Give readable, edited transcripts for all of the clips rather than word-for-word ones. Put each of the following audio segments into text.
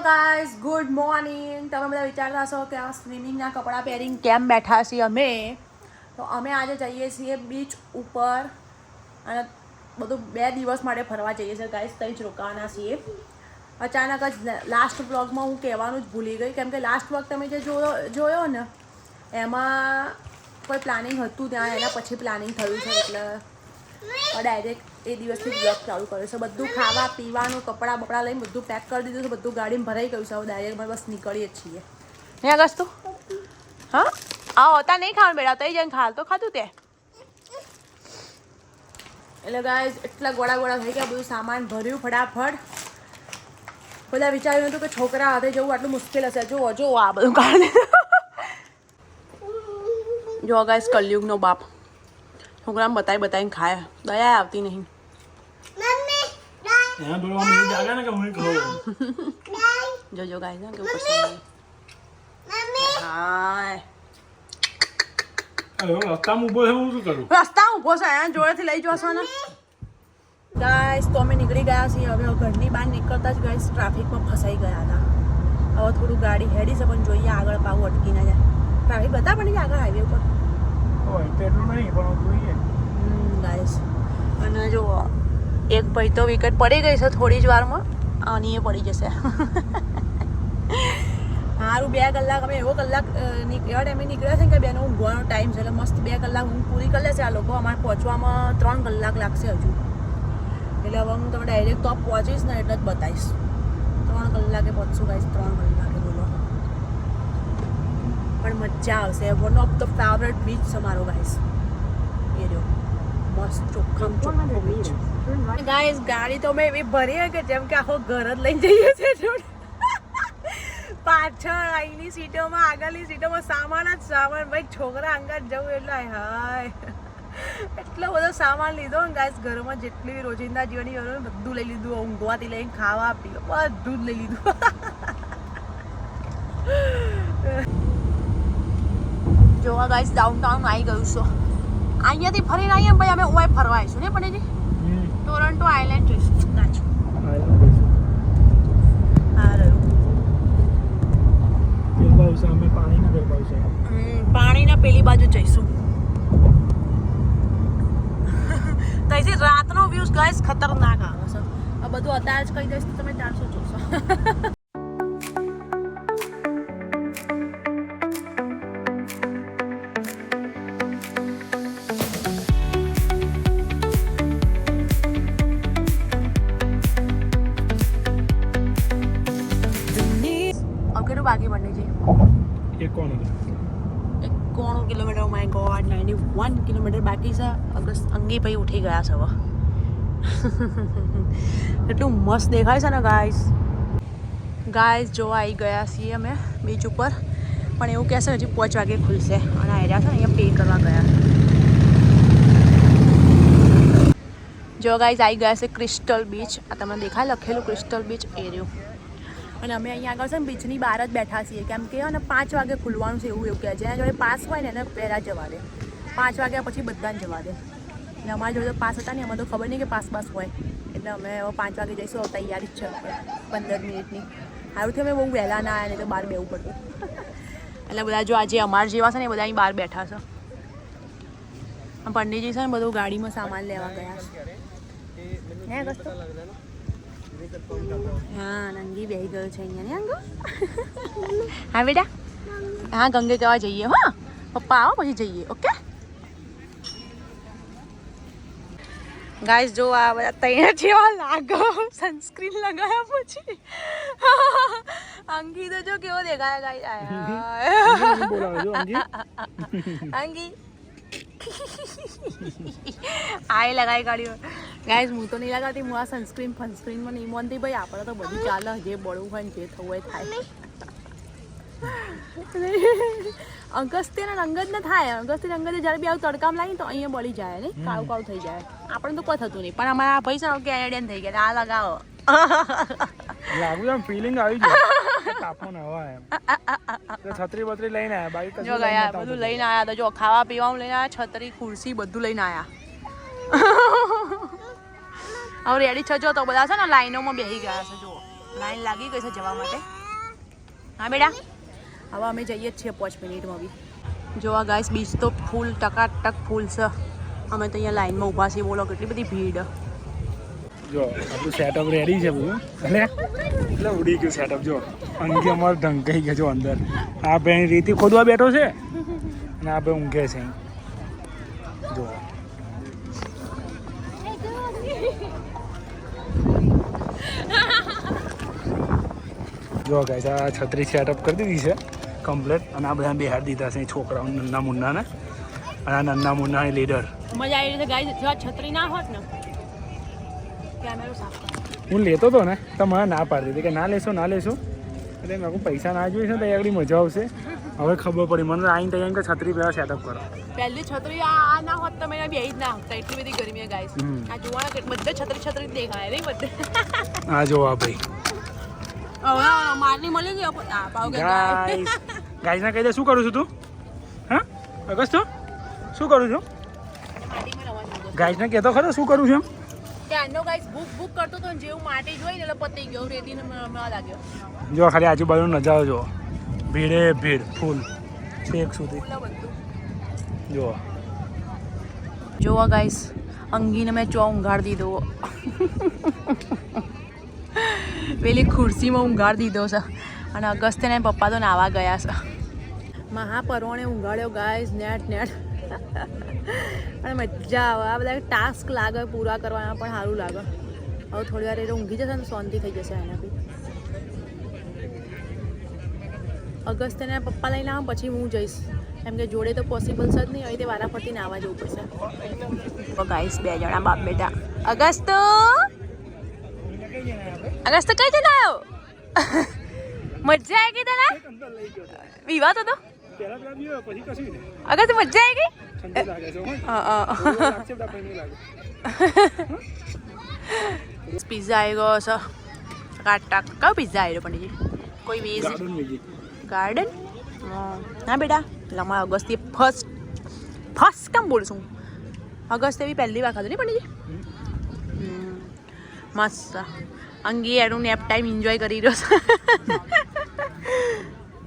Guys good morning. તમે બધા વિચારતા હશો કે આ સ્વિમિંગના કપડાં પહેરીને કેમ બેઠા છીએ અમે. તો અમે આજે જઈએ છીએ બીચ ઉપર અને બધું 2 દિવસ માટે ફરવા જઈએ છીએ ગાઈઝ. ત્યાં જ રોકાવાના છીએ. અચાનક જ લાસ્ટ બ્લોગમાં હું કહેવાનું જ ભૂલી ગઈ, કેમ કે લાસ્ટ બ્લોગ તમે જે જોયો ને એમાં કોઈ પ્લાનિંગ હતું ત્યાં, એના પછી પ્લાનિંગ થયું છે એટલે ડાયરેક્ટ એ દિવસથી બ્લોગ ચાલુ કર્યો છે. બધું ખાવા પીવાનું કપડાં બપડા લઈને બધું પેક કરી દીધું છે, બધું ગાડીમાં ભરાઈ ગયું છે. હવે ડાયરેક્ટ બસ નીકળીએ જ છીએ. નહીં આગળ તું હા આવો હતા નહીં ખાવાનું બેડા તઈ જઈને ખાલ તો ખાધું તે. એટલે ગાઈઝ એટલા ગોળા થઈ ગયા, બધું સામાન ભર્યું ફટાફટ. બધા વિચાર્યું હતું કે છોકરા હાથે જવું આટલું મુશ્કેલ હશે. જો આ બધું કાઢી જો ગાઈઝ કલયુગનો બાપ છોકરાને બતાવીને ખાય, દયા આવતી નહીં. જોજો ગાઈઝ કેવું કરશે. રસ્તામાં ઊભો છે અહીંયા જોડેથી લઈ જશો ને ગાઈઝ. તો અમે નીકળી ગયા છીએ. હવે ઘરની બહાર નીકળતા જ ગાઈઝ ટ્રાફિકમાં ફસાઈ ગયા હતા. હવે થોડું ગાડી હેડી છે પણ જોઈએ આગળ પાવું અટકી ના જાય. ટ્રાફિક બધા પણ આગળ હાઈવે ઉપર ગાઈઝ. અને જો એક ભાઈ તો વિકેટ પડી ગઈ છે થોડી જ વારમાં, આની એ પડી જશે. સારું 2 કલાક અમે એવો કલાક એવા ટાઈમે નીકળ્યા છે કે બેનો ઊંઘવાનો ટાઈમ છે એટલે મસ્ત 2 કલાક ઊંઘ પૂરી કરી લેશે આ લોકો. અમારે પહોંચવામાં 3 કલાક લાગશે હજુ. એટલે હવે હું તમે ડાયરેક્ટ તો પહોંચીશ ને એટલે જ બતાવીશ. 3 કલાકે પહોંચશું ગાઈશ, 3 કલાકે બોલો. પણ મજા આવશે. One of the favourite beach છે મારો ગાઈસ. એ જો મસ્ત ચોખ્ખો બીચ ગાઈસ. ગાડી તો મેં એવી ભરી કે જેમ કે આખો ઘર જ લઈને જઈએ છીએ. પાછળ અહીંની સીટોમાં આગળની સીટોમાં સામાન જ સામાન. ભાઈ છોકરા અંગાત જવું એટલે હાય એટલો બધો સામાન લીધો ને ગાઈસ. ઘરમાં જેટલી રોજિંદા જીવનની જરૂર બધું લઈ લીધું. ઊંઘવાથી લઈને ખાવા પીવા બધું જ લઈ લીધું. જોવા ગાઈસ ડાઉનટાઉન આવી ગયું છે. અહીંયાથી ફરીને આવીએ ભાઈ અમે ઓય ફરવા આવીશું ને પણ ટોરન્ટો આઈલેન્ડ જઈશું. પાણીના પેલી બાજુ જઈશું. ત્યાંથી રાતનો વ્યૂઝ ગાઈસ ખતરનાક આવે છે. આ બધું અત્યારે જ કહી દઈશ તો તમે 400 જોશો. બાકી બને છે 91 કિલોમીટર. માય ગોડ 91 કિલોમીટર બાકી છે. અંગી ભાઈ ઉઠી ગયા છે હવે. એટલું મસ્ત દેખાય છે ને ગાઈસ. જોવા આવી ગયા છીએ અમે બીચ ઉપર, પણ એવું કહેશે હજી 5 વાગે ખુલશે. અને આવ્યા છે ને અહીંયા પે કરવા ગયા. જો ગાઈસ આવી ગયા છે ક્રિસ્ટલ બીચ. આ તમને દેખાય લખેલું ક્રિસ્ટલ બીચ એરિયો. અને અમે અહીંયા આગળ છે ને બીચની બહાર જ બેઠા છીએ, કેમ કે અને 5 વાગે ખુલવાનું છે એવું કહે છે. જેના જોડે પાસ હોય ને એને પહેલાં જવા દે. 5 વાગ્યા પછી બધાને જવા દે. એટલે અમારા જોડે પાસ હતા ને એમાં તો ખબર નહીં કે પાસ હોય. એટલે અમે હવે 5 વાગે જઈશું. હવે તૈયારી જ છે 15 મિનિટની. સારુંથી અમે બહુ વહેલા ના આવ્યા, નહીં તો બહાર બેવું પડતું. એટલે બધા જો આજે અમારા જેવા છે ને એ બધા અહીં બહાર બેઠા છે. પંડિતજી છે ને બધું ગાડીમાં સામાન લેવા ગયા છે. હે કસ્તો હા નંગી બેહી ગયો છે અહીંયા ને અંગો. હા બેટા હા ગંગે કહેવા જઈએ. હા પપ્પા આવો પછી જઈએ. Okay guys. જો આ બધા તૈયાર જેવા લાગો સનસ્ક્રીન લગાવ્યા પછી. અંગી તો જો કેવો દેખાય ગાઈસ. અંગી આય લગાવી કાઢ્યો ગાઈસ. હું તો નહીં લગાવતી. હું આ સનસ્ક્રીનમાં નહીં માનતી ભાઈ. આપણે તો બધું ચાલે, જે બળવું હોય ને જે થવું હોય થાય. અગસ્ત્ય ને અંગત ને થાય. અગસ્ત્ય અંગત જ્યારે બી આવું તડકામ લાગી તો અહીંયા બળી જાય ને કાળું થઈ જાય. આપણે તો કોઈ થતું નહીં, પણ અમારા ભાઈ છે કે એડિયન થઈ ગયા. આ લગાવો લાગુ આમ ફીલિંગ આવી જાય તાપમાન હવા એમ. તો છત્રી બત્રી લઈને આયા બાઈક જો ગયા બધું લઈને આયા તો જો ખાવા પીવાનું લઈને આયા, છત્રી ખુરશી બધું લઈને આયા. હવે રેડી થજો તો બધા છે ને લાઈનોમાં બેસી ગયા છે. જો લાઈન લાગી ગઈ છે જવા માટે. હા બેટા હવે અમે જઈએ જ છીએ 5 મિનિટમાં બી જોવા ગાઈસ બીચ તો ફૂલ ટકાટક ફૂલ છે અમે તો અહીંયા લાઈનમાં ઊભા છીએ બોલો કેટલી બધી ભીડ જો આપણું સેટઅપ રેડી છે બધું એટલે ઉડી ગયું સેટઅપ જો અંગે અમારે ઢંકાઈ ગયા જો અંદર આ ભાઈ રીતિ ખોદવા બેઠો છે અને આ ભાઈ ઊંઘે છે જો જો ગાઈસ આ છત્રી સેટઅપ કરી દીધી છે કમ્પ્લીટ અને આ બધા બેહાડી દીધા છે છોકરાઓ નન્ના મુન્નાને અને આ નન્ના મુન્નાની લીડર મજા આવી રીતે ગાઈસ જો છત્રી ના હોત ને કેમેરો સાફ હું લેતો હતો ને તો મને ના પાડી દીધી કે ના લેશો એટલે મેં કહું પૈસા ના જોઈએ ને તો આગળ મજા આવશે હવે ખબર પડી મને આઈને તૈયાર કે છત્રી પહેલાં સેટઅપ કરો પહેલી છત્રી આ ના હોત તો મેં બે જ ના હતા એટલી બધી ગરમી ગાઈસ આ જોવાના બધે છત્રી દેખાય નહીં બધે આ જોવા ભાઈ હવે મારની મળી ગઈ આ પાવ કે ગાઈસ ના કહી દે શું કરું છું તું હા અગસ્ત શું કરું છું ગાઈસ ને કહેતો ખરો શું કરું છું એમ ત્યાંનો ગાઈસ બુક કરતો તો જેવું માટી જોઈ ને એટલે પતી ગયો રેતીને મળવા લાગ્યો જો ખાલી આજુબાજુનો નજારો જો ભીડે ભીડ ફૂલ છેક સુધી જો જોવા ગાઈસ અંગીને મેં ચો ઊંઘાડી દીધો પેલી ખુરશીમાં ઊંઘાડી દીધો છે અને અગસ્ત્ય ને પપ્પા તો નાવા ગયા છે મહાપર્વણે ઊંઘાડ્યો ગાઈસ નેટ અને મજા આવે આ બધા ટાસ્ક લાગે પૂરા કરવાના પણ સારું લાગે હવે થોડી વાર એ ઊંઘી જશે ને શાંતિ થઈ જશે એના બી અગસ્ત્યને પપ્પા લઈને આવ પછી હું જઈશ કેમ કે જોડે તો પોસિબલ છે જ નહીં હવે તે વારા ફરતી નાવા જવું પડશે તો ગાઈસ 2 જણા બાપ બેટા અગસ્ત કઈ જઈને આવ્યો મજા આવી ગઈ તને વિવાદ હતો અગસ્ત મજા આવી ગઈ પિઝા આવી ગયો છે કાટા કયો પિઝા આવ્યો પંડિતજી કોઈ વેજ ગાર્ડન ના બેટા એટલે અમારા અગસ્ત્ય ફર્સ્ટ કામ બોલશું અગસ્ત્ય બી પહેલી વાર ખાધું નહીં પંડિતજી મસ્ત અંગી એનું નેપ ટાઈમ એન્જોય કરી રહ્યો છે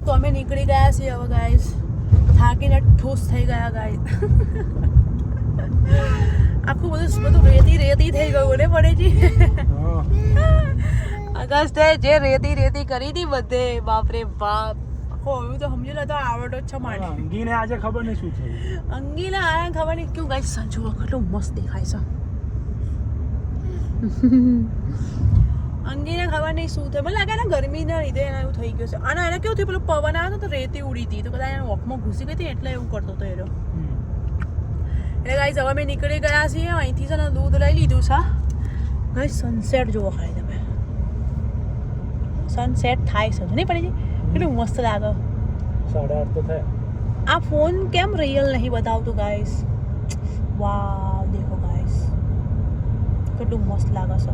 તો અમે નીકળી ગયા છીએ હવે ગાઈસ થાકીને ઠોસ થઈ ગયા ગાઈસ આખું બધું રેતી થઈ ગયું ને પડેજી અગસ્તે જે રેતી કરી હતી બધે બાપરે બાપ એવું તો સમજી લો તો આવડો જ છે મારે અંગીને આજે ખબર નહીં શું થયું અંગીને આયા ખબર નહીં કેવું ગાઈસ સંજોગો કેટલું મસ્ત દેખાય છે અંગીને ખબર નહીં શું થયું મને લાગે ને ગરમીના લીધે એને એવું થઈ ગયું છે અને એને કેવું થયું પેલું પવન આવ્યો તો રેતી ઉડી હતી તો કદાચ એને વોકમાં ઘૂસી ગઈ હતી એટલે એવું કરતો હતો એનો એટલે ગાઈસ હવે અમે નીકળી ગયા છીએ અહીંથી છે ને દૂધ લઈ લીધું છે ગાઈસ સનસેટ જોવો ખાલી તમે સનસેટ થાય છે નહીં પડી કેટલું મસ્ત લાગે 8:30 તો થયા આ ફોન કેમ રિયલ નહીં બતાવતું ગાઈસ વાવ દેખો ગાઈસ કેટલું મસ્ત લાગે છે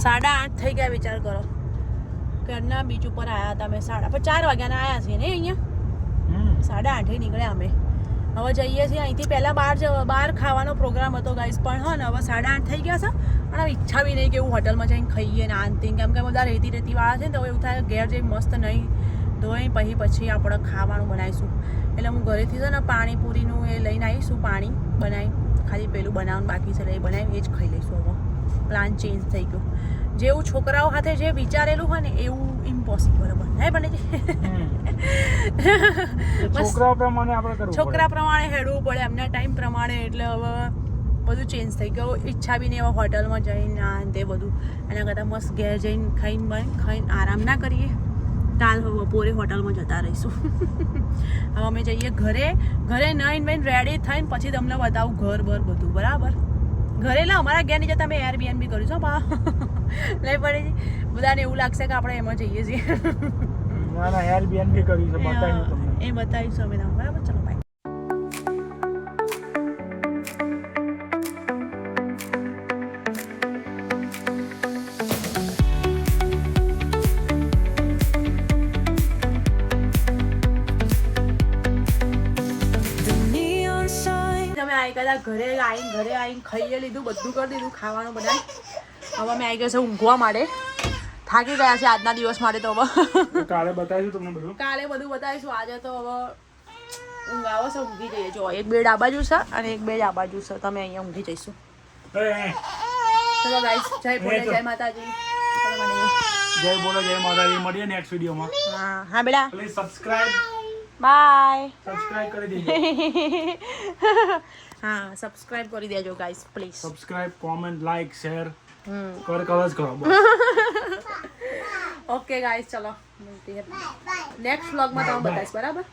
8:30 થઈ ગયા વિચાર કરો ઘરના બીચ ઉપર આવ્યા હતા અમે 4 વાગ્યાના આવ્યા છીએ ને અહીંયા 8:30 નીકળ્યા અમે હવે જઈએ છીએ અહીંથી પહેલાં બહાર ખાવાનો પ્રોગ્રામ હતો ગાઈસ પણ હા ને હવે 8:30 થઈ ગયા છે અને ઈચ્છા બી નહીં કે એવું હોટલમાં જઈને ખાઈએ ને આંતિંગ કેમ કે બધા રેતીવાળા છે ને તો એવું થાય ઘેર જઈ મસ્ત નહીં ધોઈ પછી આપણે ખાવાનું બનાવીશું એટલે હું ઘરેથી છે ને પાણીપુરીનું એ લઈને આવીશું પાણી બનાવી ખાલી પેલું બનાવવાનું બાકી છે એટલે એ બનાવી એ જ ખાઈ લઈશું હવે પ્લાન ચેન્જ થઈ ગયો જેવું છોકરાઓ સાથે જે વિચારેલું હોય ને એવું ઇમ્પોસિબલ બને હે બને છોકરા પ્રમાણે હેડવું પડે એમના ટાઈમ પ્રમાણે એટલે હવે બધું ચેન્જ થઈ ગયું ઈચ્છા બી નહીં હવે હોટલમાં જઈને આ તે બધું એના કરતાં મસ્ત ઘેર જઈને ખાઈને આરામ ના કરીએ કાલ બપોરે હોટલમાં જતા રહીશું હવે અમે જઈએ ઘરે નાઈને રેડી થઈને પછી તમને બતાવું ઘર બધું બરાબર ઘરે એટલે અમારા ઘેર નહીં જતા અમે એરબીએનબી કર્યું છો પા લઈ પડે છે બધાને એવું લાગશે કે આપણે એમાં જઈએ છીએ ના એરબીએનબી કર્યું છે બતાવ્યું તમને એ બતાવીશું અમે તમને બરાબર ચલો બાય ઘરે આવીને ખાઈએ લીધું બધું કરી દીધું ખાવાનું બનાવી હવે અમે આવી ગયા છે ઊંઘવા માટે થાકી ગયા છે આજના દિવસ માટે તો હવે કાલે બતાવીશું તમને બધું. કાલે બધું બતાવીશું. આજે તો હવે ઊંઘ આવે છે, ઊંઘી જઈએ. જો એક બેડ આ બાજુ છે અને એક બેડ આ બાજુ છે. તમે અહીંયા ઊંઘી જઈશું. ચલો ગાઈસ, જય ભોલે, જય માતાજી. ચલો મળીએ. જય બોલો, જય માતાજી. મળીએ નેક્સ્ટ વિડીયોમાં. હા હા બેટા, પ્લીઝ સબસ્ક્રાઇબ કરી દેજો. હા સબસ્ક્રાઇબ કરી દેજો guys please. Subscribe, comment, like, share હમ કરો જ કરો બસ. ઓકે ગાઈસ, ચલો મળીએ નેક્સ્ટ વ્લોગમાં. તમે બતાવીશ બરાબર.